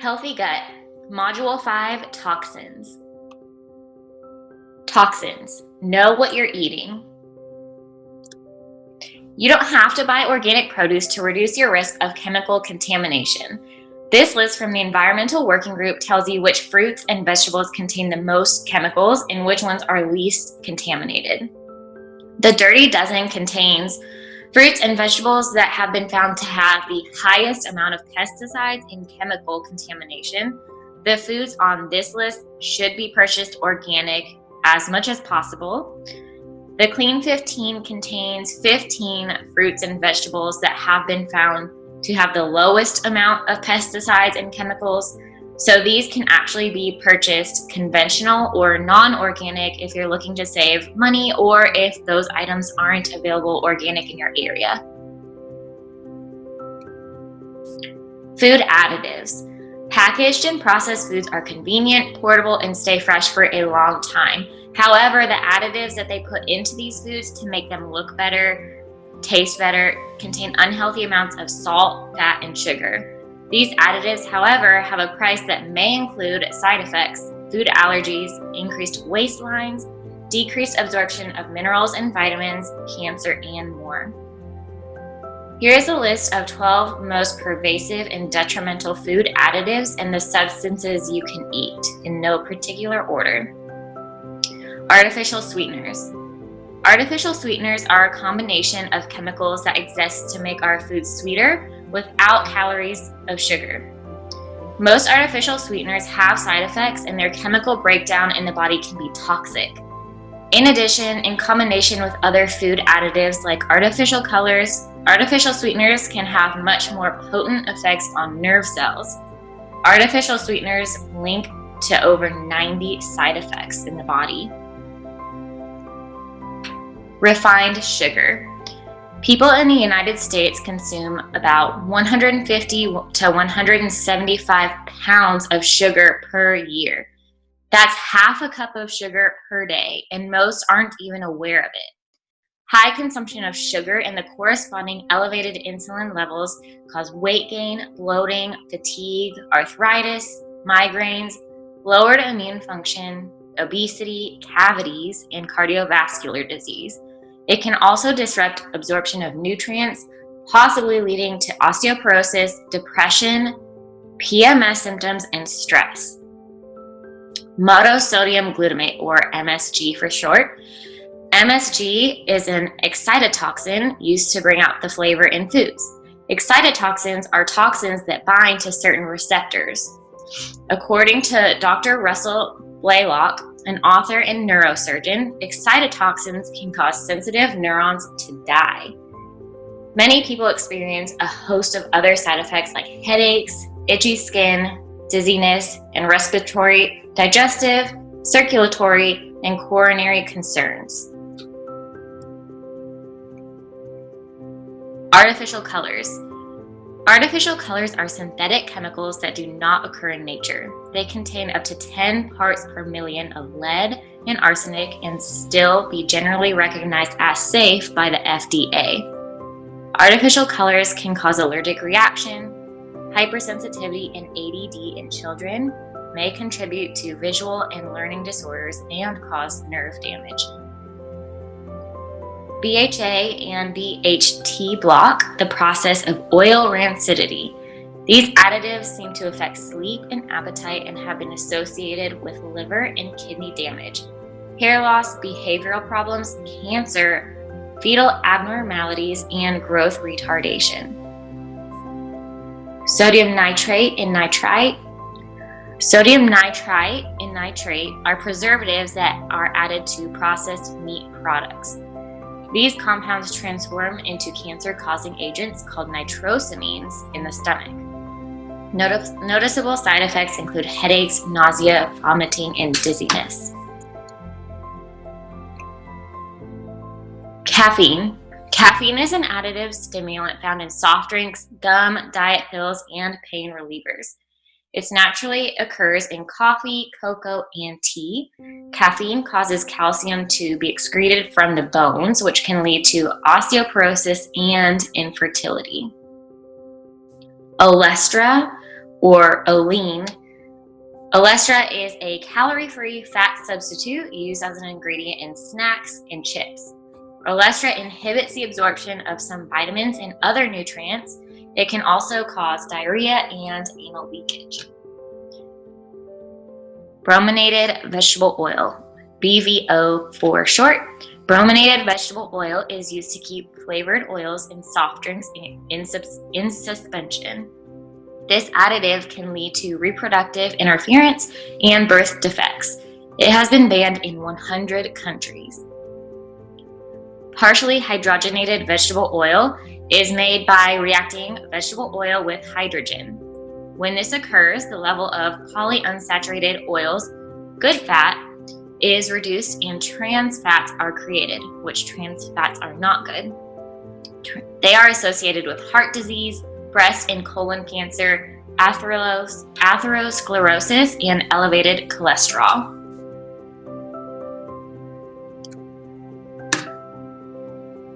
Healthy gut. Module 5, toxins. Toxins. Know what you're eating. You don't have to buy organic produce to reduce your risk of chemical contamination. This list from the Environmental Working Group tells you which fruits and vegetables contain the most chemicals and which ones are least contaminated. The Dirty Dozen contains fruits and vegetables that have been found to have the highest amount of pesticides and chemical contamination. The foods on this list should be purchased organic as much as possible. The Clean 15 contains 15 fruits and vegetables that have been found to have the lowest amount of pesticides and chemicals. So these can actually be purchased conventional or non-organic if you're looking to save money or if those items aren't available organic in your area. Food additives. Packaged and processed foods are convenient, portable, and stay fresh for a long time. However, the additives that they put into these foods to make them look better, taste better, contain unhealthy amounts of salt, fat, and sugar. These additives, however, have a price that may include side effects, food allergies, increased waistlines, decreased absorption of minerals and vitamins, cancer, and more. Here is a list of 12 most pervasive and detrimental food additives and the substances you can eat, in no particular order. Artificial sweeteners. Artificial sweeteners are a combination of chemicals that exist to make our food sweeter without calories of sugar. Most artificial sweeteners have side effects and their chemical breakdown in the body can be toxic. In addition, in combination with other food additives like artificial colors, artificial sweeteners can have much more potent effects on nerve cells. Artificial sweeteners link to over 90 side effects in the body. Refined sugar. People in the United States consume about 150 to 175 pounds of sugar per year. That's half a cup of sugar per day, and most aren't even aware of it. High consumption of sugar and the corresponding elevated insulin levels cause weight gain, bloating, fatigue, arthritis, migraines, lowered immune function, obesity, cavities, and cardiovascular disease. It can also disrupt absorption of nutrients, possibly leading to osteoporosis, depression, PMS symptoms, and stress. Monosodium glutamate, or MSG for short. MSG is an excitotoxin used to bring out the flavor in foods. Excitotoxins are toxins that bind to certain receptors. According to Dr. Russell Blaylock, an author and neurosurgeon, excitotoxins can cause sensitive neurons to die. Many people experience a host of other side effects like headaches, itchy skin, dizziness, and respiratory, digestive, circulatory, and coronary concerns. Artificial colors. Artificial colors are synthetic chemicals that do not occur in nature. They contain up to 10 parts per million of lead and arsenic and still be generally recognized as safe by the FDA. Artificial colors can cause allergic reaction, hypersensitivity, and ADD in children, may contribute to visual and learning disorders, and cause nerve damage. BHA and BHT block the process of oil rancidity. These additives seem to affect sleep and appetite and have been associated with liver and kidney damage, hair loss, behavioral problems, cancer, fetal abnormalities, and growth retardation. Sodium nitrate and nitrite. Sodium nitrite and nitrate are preservatives that are added to processed meat products. These compounds transform into cancer-causing agents called nitrosamines in the stomach. Noticeable side effects include headaches, nausea, vomiting, and dizziness. Caffeine. Caffeine is an additive stimulant found in soft drinks, gum, diet pills, and pain relievers. It naturally occurs in coffee, cocoa, and tea. Caffeine causes calcium to be excreted from the bones, which can lead to osteoporosis and infertility. Olestra, or Olean. Olestra is a calorie-free fat substitute used as an ingredient in snacks and chips. Olestra inhibits the absorption of some vitamins and other nutrients. It can also cause diarrhea and anal leakage. Brominated vegetable oil, BVO for short. Brominated vegetable oil is used to keep flavored oils in soft drinks in suspension. This additive can lead to reproductive interference and birth defects. It has been banned in 100 countries. Partially hydrogenated vegetable oil is made by reacting vegetable oil with hydrogen. When this occurs, the level of polyunsaturated oils, good fat, is reduced and trans fats are created, which trans fats are not good. They are associated with heart disease, breast and colon cancer, atherosclerosis, and elevated cholesterol.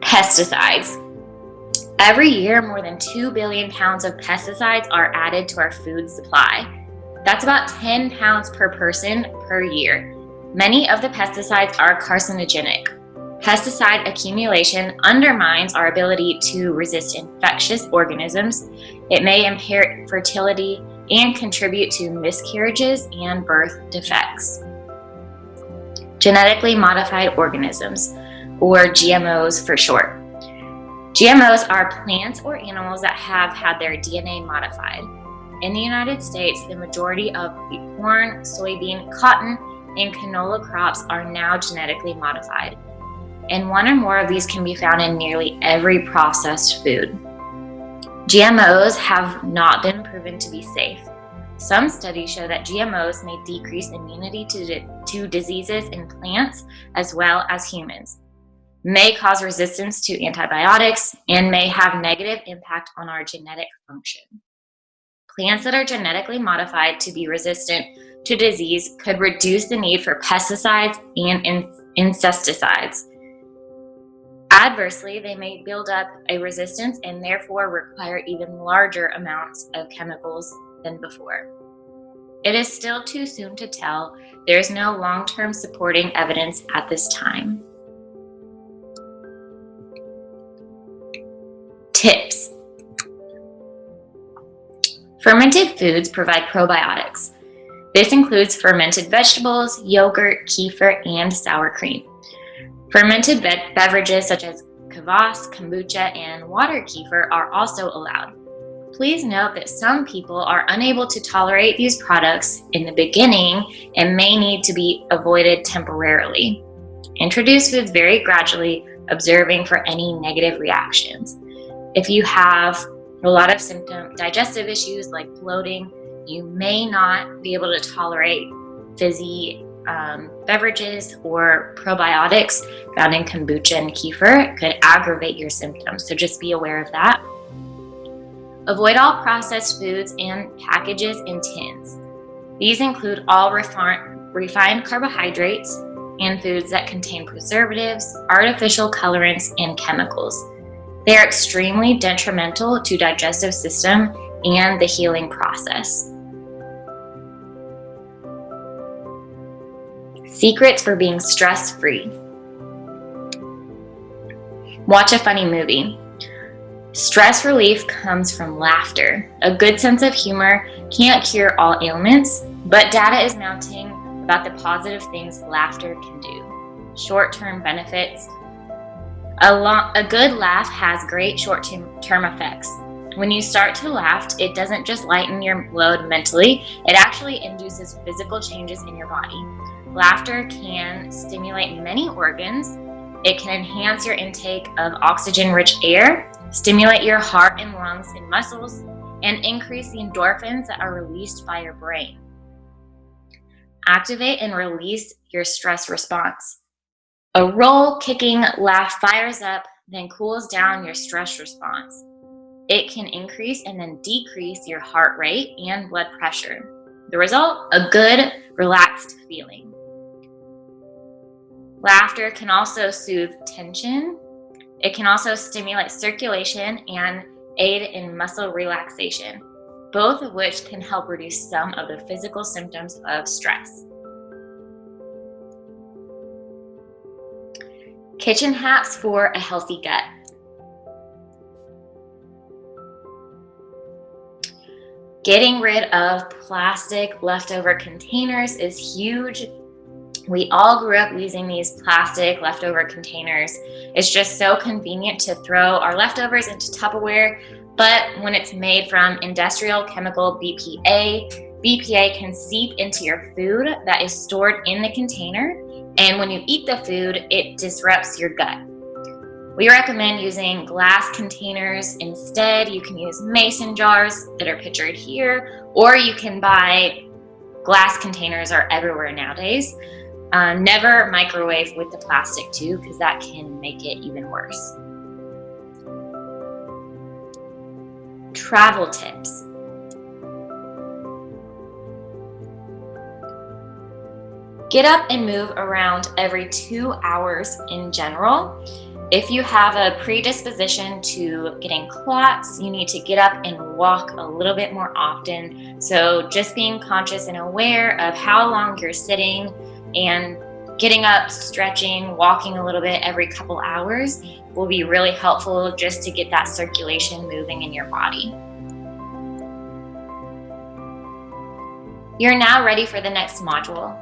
Pesticides. Every year, more than 2 billion pounds of pesticides are added to our food supply. That's about 10 pounds per person per year. Many of the pesticides are carcinogenic. Pesticide accumulation undermines our ability to resist infectious organisms. It may impair fertility and contribute to miscarriages and birth defects. Genetically modified organisms, or GMOs for short. GMOs are plants or animals that have had their DNA modified. In the United States, the majority of the corn, soybean, cotton, and canola crops are now genetically modified, and one or more of these can be found in nearly every processed food. GMOs have not been proven to be safe. Some studies show that GMOs may decrease immunity to diseases in plants as well as humans, may cause resistance to antibiotics, and may have negative impact on our genetic function. Plants that are genetically modified to be resistant to disease could reduce the need for pesticides and insecticides. Adversely, they may build up a resistance and therefore require even larger amounts of chemicals than before. It is still too soon to tell. There is no long-term supporting evidence at this time. Tips. Fermented foods provide probiotics. This includes fermented vegetables, yogurt, kefir, and sour cream. Fermented beverages such as kvass, kombucha, and water kefir are also allowed. Please note that some people are unable to tolerate these products in the beginning and may need to be avoided temporarily. Introduce foods very gradually, observing for any negative reactions. If you have a lot of digestive issues like bloating, you may not be able to tolerate fizzy beverages or probiotics found in kombucha and kefir. It could aggravate your symptoms, so just be aware of that. Avoid all processed foods and packages in tins. These include all refined carbohydrates and foods that contain preservatives, artificial colorants, and chemicals. They are extremely detrimental to digestive system and the healing process. Secrets for being stress-free. Watch a funny movie. Stress relief comes from laughter. A good sense of humor can't cure all ailments, but data is mounting about the positive things laughter can do. Short-term benefits. A good laugh has great short-term effects. When you start to laugh, it doesn't just lighten your load mentally, it actually induces physical changes in your body. Laughter can stimulate many organs. It can enhance your intake of oxygen-rich air, stimulate your heart and lungs and muscles, and increase the endorphins that are released by your brain. Activate and release your stress response. A roll-kicking laugh fires up, then cools down your stress response. It can increase and then decrease your heart rate and blood pressure. The result, a good, relaxed feeling. Laughter can also soothe tension. It can also stimulate circulation and aid in muscle relaxation. both of which can help reduce some of the physical symptoms of stress. Kitchen hacks for a healthy gut. Getting rid of plastic leftover containers is huge. We all grew up using these plastic leftover containers. It's just so convenient to throw our leftovers into Tupperware, but when it's made from industrial chemical BPA can seep into your food that is stored in the container, and when you eat the food, it disrupts your gut. We recommend using glass containers instead. You can use mason jars that are pictured here, or you can buy glass containers are everywhere nowadays. Never microwave with the plastic too, because that can make it even worse. Travel tips. Get up and move around every 2 hours in general. If you have a predisposition to getting clots, you need to get up and walk a little bit more often. So just being conscious and aware of how long you're sitting and getting up, stretching, walking a little bit every couple hours will be really helpful just to get that circulation moving in your body. You're now ready for the next module.